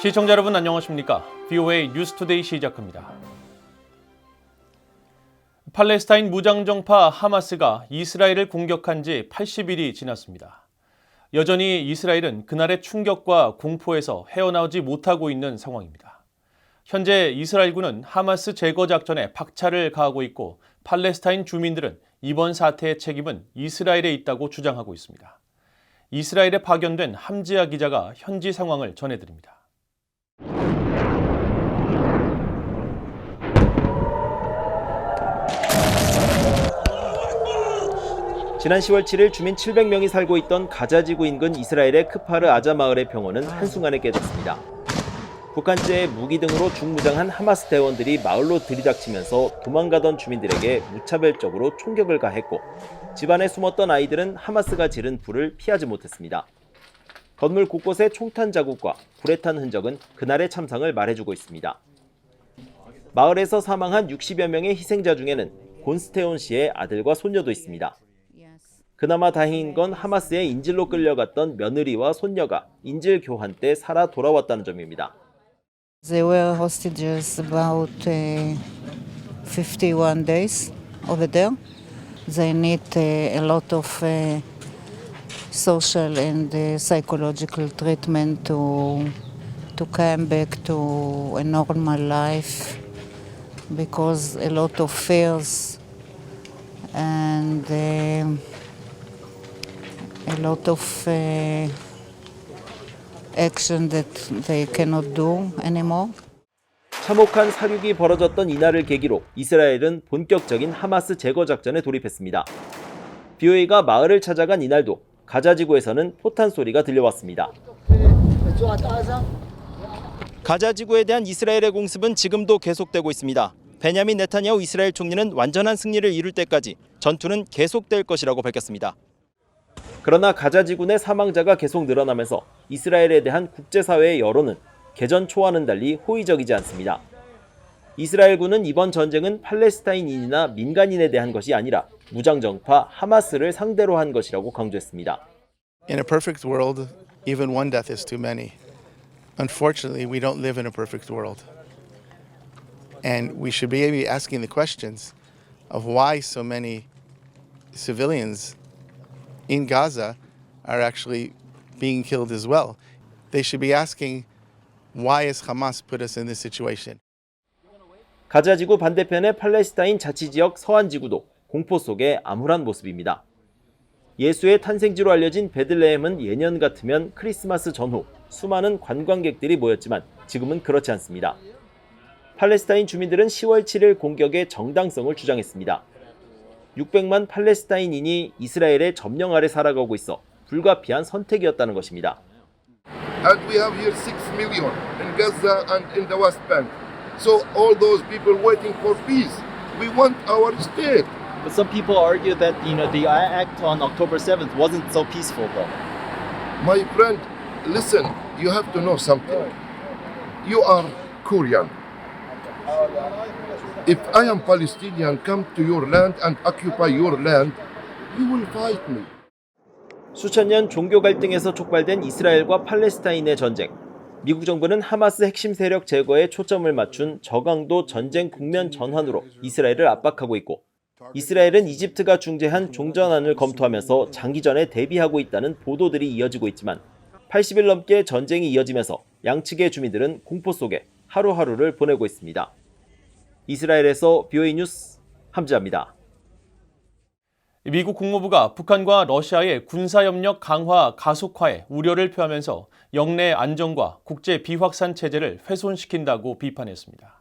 시청자 여러분 안녕하십니까? VOA 뉴스투데이 시작합니다. 팔레스타인 무장정파 하마스가 이스라엘을 공격한 지 80일이 지났습니다. 여전히 이스라엘은 그날의 충격과 공포에서 헤어나오지 못하고 있는 상황입니다. 현재 이스라엘군은 하마스 제거 작전에 박차를 가하고 있고 팔레스타인 주민들은 이번 사태의 책임은 이스라엘에 있다고 주장하고 있습니다. 이스라엘에 파견된 함지아 기자가 현지 상황을 전해드립니다. 지난 10월 7일 주민 700명이 살고 있던 가자지구 인근 이스라엘의 크파르 아자 마을의 병원은 한순간에 깨졌습니다. 북한제의 무기 등으로 중무장한 하마스 대원들이 마을로 들이닥치면서 도망가던 주민들에게 무차별적으로 총격을 가했고 집안에 숨었던 아이들은 하마스가 지른 불을 피하지 못했습니다. 건물 곳곳에 총탄 자국과 불에 탄 흔적은 그날의 참상을 말해주고 있습니다. 마을에서 사망한 60여 명의 희생자 중에는 곤스테온 씨의 아들과 손녀도 있습니다. 그나마 다행인 건 하마스의 인질로 끌려갔던 며느리와 손녀가 인질 교환 때 살아 돌아왔다는 점입니다. They were hostages about 51 days over there. They need a lot of social and psychological treatment to come back to a normal life because a lot of fears and a lot of action that they cannot do anymore. 참혹한 사륙이 벌어졌던 이날을 계기로 이스라엘은 본격적인 하마스 제거 작전에 돌입했습니다. BOA가 마을을 찾아간 이날도 가자지구에서는 포탄 소리가 들려왔습니다. 가자지구에 대한 이스라엘의 공습은 지금도 계속되고 있습니다. 베냐민 네타냐후 이스라엘 총리는 완전한 승리를 이룰 때까지 전투는 계속될 것이라고 밝혔습니다. 그러나 가자지구 내 사망자가 계속 늘어나면서 이스라엘에 대한 국제사회의 여론은 개전 초와는 달리 호의적이지 않습니다. 이스라엘군은 이번 전쟁은 팔레스타인인이나 민간인에 대한 것이 아니라 무장정파 하마스를 상대로 한 것이라고 강조했습니다. In a perfect world, even one death is too many. Unfortunately, we don't live in a perfect world. And we should be asking the questions of why so many civilians in Gaza are actually being killed as well. They should be asking, why has Hamas put us in this situation? 가자지구 반대편의 팔레스타인 자치지역 서안지구도 공포 속의 암울한 모습입니다. 예수의 탄생지로 알려진 베들레헴은 예년 같으면 크리스마스 전후 수많은 관광객들이 모였지만 지금은 그렇지 않습니다. 팔레스타인 주민들은 10월 7일 공격의 정당성을 주장했습니다. 600만 팔레스타인인이 이스라엘의 점령 아래 살아가고 있어 불가피한 선택이었다는 것입니다. And we have here 6 million in Gaza and in the West Bank. So all those people waiting for peace. We want our state. But some people argue that the act on October 7th wasn't so peaceful though. My friend, listen, you have to know something. You are Korean. If I am Palestinian, come to your land and occupy your land, you will fight me. 수천 년 종교 갈등에서 촉발된 이스라엘과 팔레스타인의 전쟁. 미국 정부는 하마스 핵심 세력 제거에 초점을 맞춘 저강도 전쟁 국면 전환으로 이스라엘을 압박하고 있고 이스라엘은 이집트가 중재한 종전안을 검토하면서 장기전에 대비하고 있다는 보도들이 이어지고 있지만 80일 넘게 전쟁이 이어지면서 양측의 주민들은 공포 속에 하루하루를 보내고 있습니다. 이스라엘에서 BOA 뉴스 함지아입니다. 미국 국무부가 북한과 러시아의 군사협력 강화 가속화에 우려를 표하면서 영내 안정과 국제 비확산 체제를 훼손시킨다고 비판했습니다.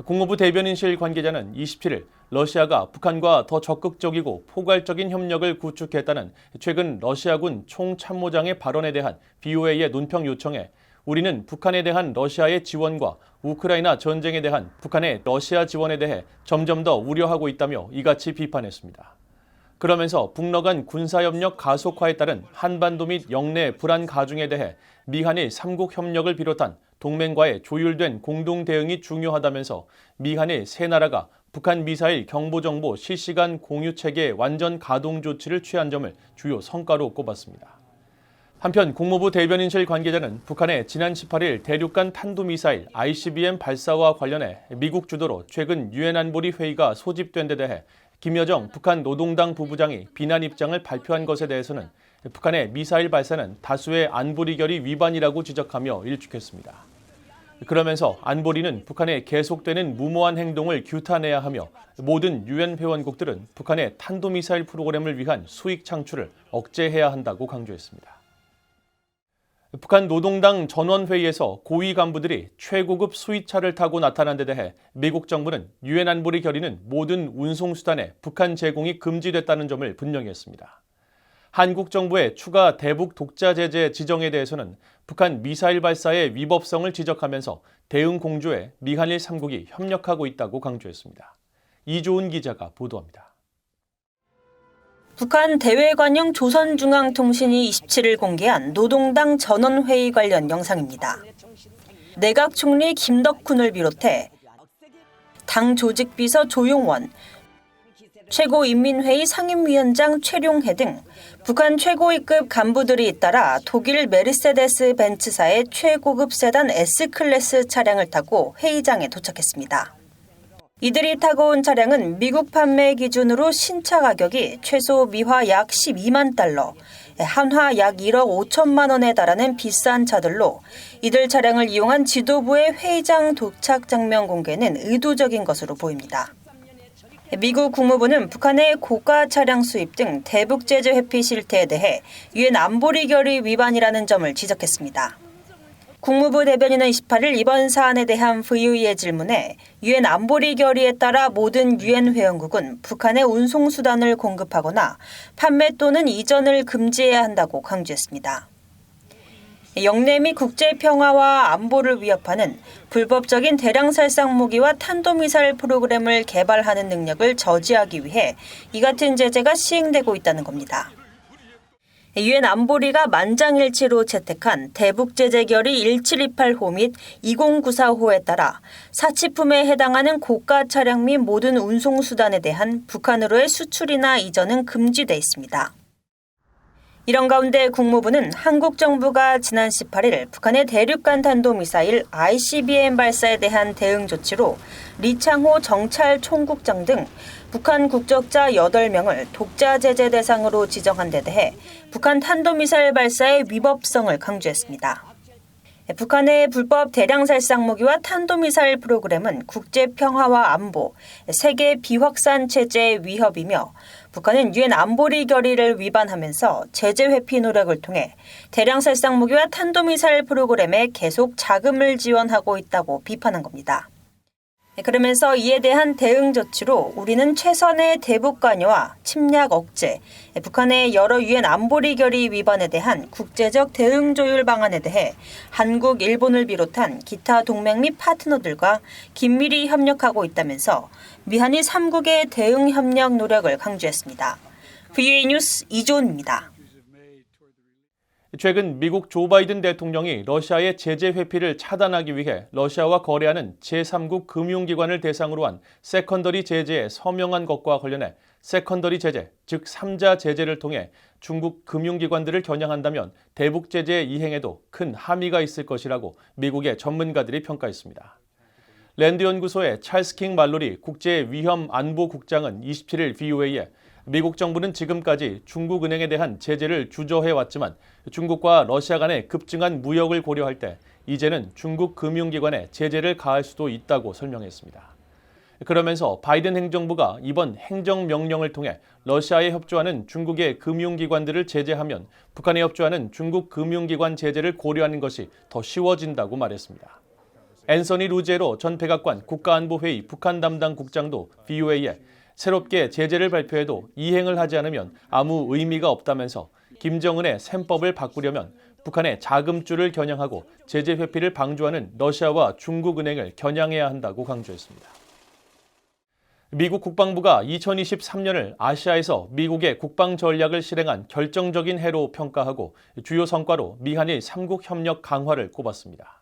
국무부 대변인실 관계자는 27일 러시아가 북한과 더 적극적이고 포괄적인 협력을 구축했다는 최근 러시아군 총참모장의 발언에 대한 BOA의 논평 요청에 우리는 북한에 대한 러시아의 지원과 우크라이나 전쟁에 대한 북한의 러시아 지원에 대해 점점 더 우려하고 있다며 이같이 비판했습니다. 그러면서 북러 간 군사협력 가속화에 따른 한반도 및 영내 불안 가중에 대해 미한일 3국 협력을 비롯한 동맹과의 조율된 공동 대응이 중요하다면서 미한일 세 나라가 북한 미사일 경보정보 실시간 공유 체계 완전 가동 조치를 취한 점을 주요 성과로 꼽았습니다. 한편 국무부 대변인실 관계자는 북한의 지난 18일 대륙간 탄도미사일 ICBM 발사와 관련해 미국 주도로 최근 유엔 안보리 회의가 소집된 데 대해 김여정 북한 노동당 부부장이 비난 입장을 발표한 것에 대해서는 북한의 미사일 발사는 다수의 안보리 결의 위반이라고 지적하며 일축했습니다. 그러면서 안보리는 북한의 계속되는 무모한 행동을 규탄해야 하며 모든 유엔 회원국들은 북한의 탄도미사일 프로그램을 위한 수익 창출을 억제해야 한다고 강조했습니다. 북한 노동당 전원회의에서 고위 간부들이 최고급 수입차를 타고 나타난 데 대해 미국 정부는 유엔 안보리 결의는 모든 운송수단에 북한 제공이 금지됐다는 점을 분명히 했습니다. 한국 정부의 추가 대북 독자 제재 지정에 대해서는 북한 미사일 발사의 위법성을 지적하면서 대응 공조에 미한일 3국이 협력하고 있다고 강조했습니다. 이조은 기자가 보도합니다. 북한 대외관영 조선중앙통신이 27일 공개한 노동당 전원회의 관련 영상입니다. 내각 총리 김덕훈을 비롯해 당 조직비서 조용원, 최고인민회의 상임위원장 최룡해 등 북한 최고위급 간부들이 잇따라 독일 메르세데스 벤츠사의 최고급 세단 S클래스 차량을 타고 회의장에 도착했습니다. 이들이 타고 온 차량은 미국 판매 기준으로 신차 가격이 최소 미화 약 12만 달러, 한화 약 1억 5천만 원에 달하는 비싼 차들로 이들 차량을 이용한 지도부의 회의장 도착 장면 공개는 의도적인 것으로 보입니다. 미국 국무부는 북한의 고가 차량 수입 등 대북 제재 회피 실태에 대해 유엔 안보리 결의 위반이라는 점을 지적했습니다. 국무부 대변인은 28일 이번 사안에 대한 VOE의 질문에 유엔 안보리 결의에 따라 모든 유엔 회원국은 북한의 운송수단을 공급하거나 판매 또는 이전을 금지해야 한다고 강조했습니다. 영내 및 국제 평화와 안보를 위협하는 불법적인 대량 살상 무기와 탄도미사일 프로그램을 개발하는 능력을 저지하기 위해 이 같은 제재가 시행되고 있다는 겁니다. 유엔 안보리가 만장일치로 채택한 대북 제재 결의 1728호 및 2094호에 따라 사치품에 해당하는 고가 차량 및 모든 운송수단에 대한 북한으로의 수출이나 이전은 금지돼 있습니다. 이런 가운데 국무부는 한국 정부가 지난 18일 북한의 대륙간 탄도미사일 ICBM 발사에 대한 대응 조치로 리창호 정찰 총국장 등 북한 국적자 8명을 독자 제재 대상으로 지정한 데 대해 북한 탄도미사일 발사의 위법성을 강조했습니다. 북한의 불법 대량 살상 무기와 탄도미사일 프로그램은 국제 평화와 안보, 세계 비확산 체제의 위협이며 북한은 유엔 안보리 결의를 위반하면서 제재 회피 노력을 통해 대량 살상 무기와 탄도미사일 프로그램에 계속 자금을 지원하고 있다고 비판한 겁니다. 그러면서 이에 대한 대응 조치로 우리는 최선의 대북 관여와 침략 억제, 북한의 여러 유엔 안보리 결의 위반에 대한 국제적 대응 조율 방안에 대해 한국, 일본을 비롯한 기타 동맹 및 파트너들과 긴밀히 협력하고 있다면서 미한일 3국의 대응 협력 노력을 강조했습니다. VOE 뉴스 이조은입니다. 최근 미국 조 바이든 대통령이 러시아의 제재 회피를 차단하기 위해 러시아와 거래하는 제3국 금융기관을 대상으로 한 세컨더리 제재에 서명한 것과 관련해 세컨더리 제재, 즉 3자 제재를 통해 중국 금융기관들을 겨냥한다면 대북 제재 이행에도 큰 함의가 있을 것이라고 미국의 전문가들이 평가했습니다. 랜드연구소의 찰스 킹 말로리 국제위험안보국장은 27일 VOA에 미국 정부는 지금까지 중국은행에 대한 제재를 주저해왔지만 중국과 러시아 간의 급증한 무역을 고려할 때 이제는 중국 금융기관에 제재를 가할 수도 있다고 설명했습니다. 그러면서 바이든 행정부가 이번 행정명령을 통해 러시아에 협조하는 중국의 금융기관들을 제재하면 북한에 협조하는 중국 금융기관 제재를 고려하는 것이 더 쉬워진다고 말했습니다. 앤서니 루제로 전 백악관 국가안보회의 북한 담당 국장도 VOA에 새롭게 제재를 발표해도 이행을 하지 않으면 아무 의미가 없다면서 김정은의 셈법을 바꾸려면 북한의 자금줄을 겨냥하고 제재 회피를 방조하는 러시아와 중국은행을 겨냥해야 한다고 강조했습니다. 미국 국방부가 2023년을 아시아에서 미국의 국방 전략을 실행한 결정적인 해로 평가하고 주요 성과로 미한일 3국 협력 강화를 꼽았습니다.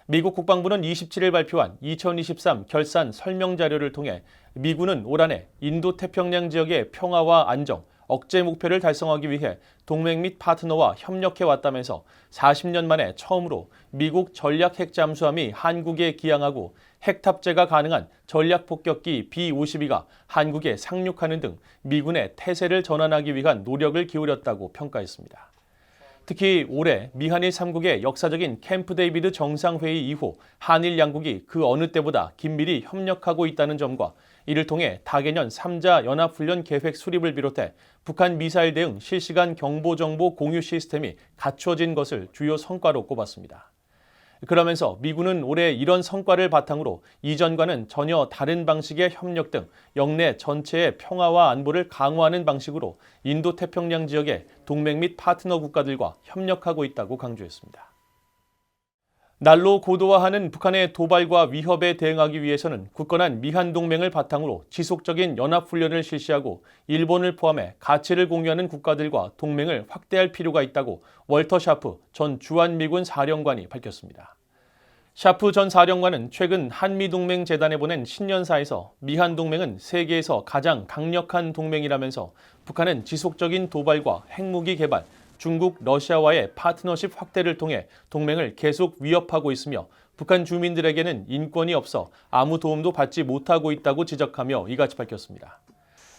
미국 국방부는 27일 발표한 2023 결산 설명 자료를 통해 미군은 올 한해 인도태평양 지역의 평화와 안정, 억제 목표를 달성하기 위해 동맹 및 파트너와 협력해 왔다면서 40년 만에 처음으로 미국 전략 핵 잠수함이 한국에 기항하고 핵 탑재가 가능한 전략 폭격기 B-52가 한국에 상륙하는 등 미군의 태세를 전환하기 위한 노력을 기울였다고 평가했습니다. 특히 올해 미한일 3국의 역사적인 캠프 데이비드 정상회의 이후 한일 양국이 그 어느 때보다 긴밀히 협력하고 있다는 점과 이를 통해 다개년 3자 연합훈련 계획 수립을 비롯해 북한 미사일 대응 실시간 경보정보 공유 시스템이 갖춰진 것을 주요 성과로 꼽았습니다. 그러면서 미군은 올해 이런 성과를 바탕으로 이전과는 전혀 다른 방식의 협력 등 영내 전체의 평화와 안보를 강화하는 방식으로 인도태평양 지역의 동맹 및 파트너 국가들과 협력하고 있다고 강조했습니다. 날로 고도화하는 북한의 도발과 위협에 대응하기 위해서는 굳건한 미한 동맹을 바탕으로 지속적인 연합훈련을 실시하고 일본을 포함해 가치를 공유하는 국가들과 동맹을 확대할 필요가 있다고 월터 샤프 전 주한미군 사령관이 밝혔습니다. 샤프 전 사령관은 최근 한미동맹재단에 보낸 신년사에서 미한동맹은 세계에서 가장 강력한 동맹이라면서 북한은 지속적인 도발과 핵무기 개발, 중국, 러시아와의 파트너십 확대를 통해 동맹을 계속 위협하고 있으며 북한 주민들에게는 인권이 없어 아무 도움도 받지 못하고 있다고 지적하며 이같이 밝혔습니다.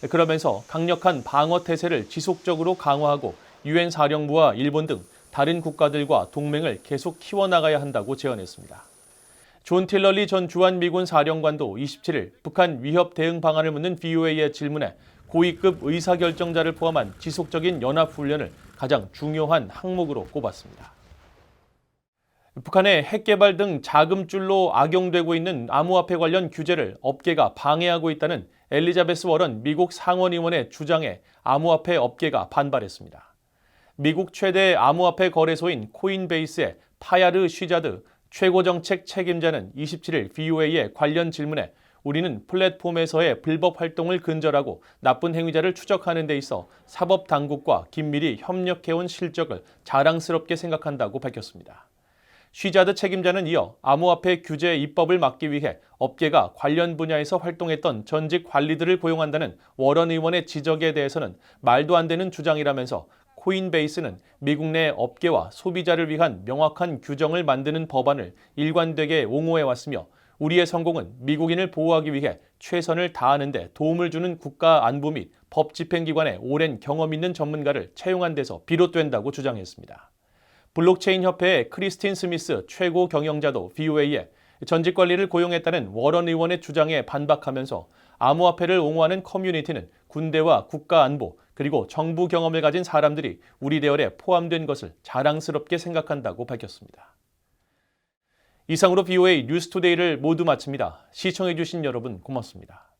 그러면서 강력한 방어 태세를 지속적으로 강화하고 유엔 사령부와 일본 등 다른 국가들과 동맹을 계속 키워나가야 한다고 제언했습니다. 존 틸러리 전 주한미군 사령관도 27일 북한 위협 대응 방안을 묻는 VOA의 질문에 고위급 의사결정자를 포함한 지속적인 연합훈련을 가장 중요한 항목으로 꼽았습니다. 북한의 핵개발 등 자금줄로 악용되고 있는 암호화폐 관련 규제를 업계가 방해하고 있다는 엘리자베스 워런 미국 상원의원의 주장에 암호화폐 업계가 반발했습니다. 미국 최대 암호화폐 거래소인 코인베이스의 파야르 쉬자드 최고정책 책임자는 27일 VOA의 관련 질문에 우리는 플랫폼에서의 불법 활동을 근절하고 나쁜 행위자를 추적하는 데 있어 사법당국과 긴밀히 협력해온 실적을 자랑스럽게 생각한다고 밝혔습니다. 쉬자드 책임자는 이어 암호화폐 규제 입법을 막기 위해 업계가 관련 분야에서 활동했던 전직 관리들을 고용한다는 워런 의원의 지적에 대해서는 말도 안 되는 주장이라면서 코인베이스는 미국 내 업계와 소비자를 위한 명확한 규정을 만드는 법안을 일관되게 옹호해왔으며 우리의 성공은 미국인을 보호하기 위해 최선을 다하는 데 도움을 주는 국가 안보 및 법 집행기관의 오랜 경험 있는 전문가를 채용한 데서 비롯된다고 주장했습니다. 블록체인 협회의 크리스틴 스미스 최고 경영자도 VOA에 전직 관리를 고용했다는 워런 의원의 주장에 반박하면서 암호화폐를 옹호하는 커뮤니티는 군대와 국가 안보 그리고 정부 경험을 가진 사람들이 우리 대열에 포함된 것을 자랑스럽게 생각한다고 밝혔습니다. 이상으로 VOA 뉴스투데이를 모두 마칩니다. 시청해주신 여러분 고맙습니다.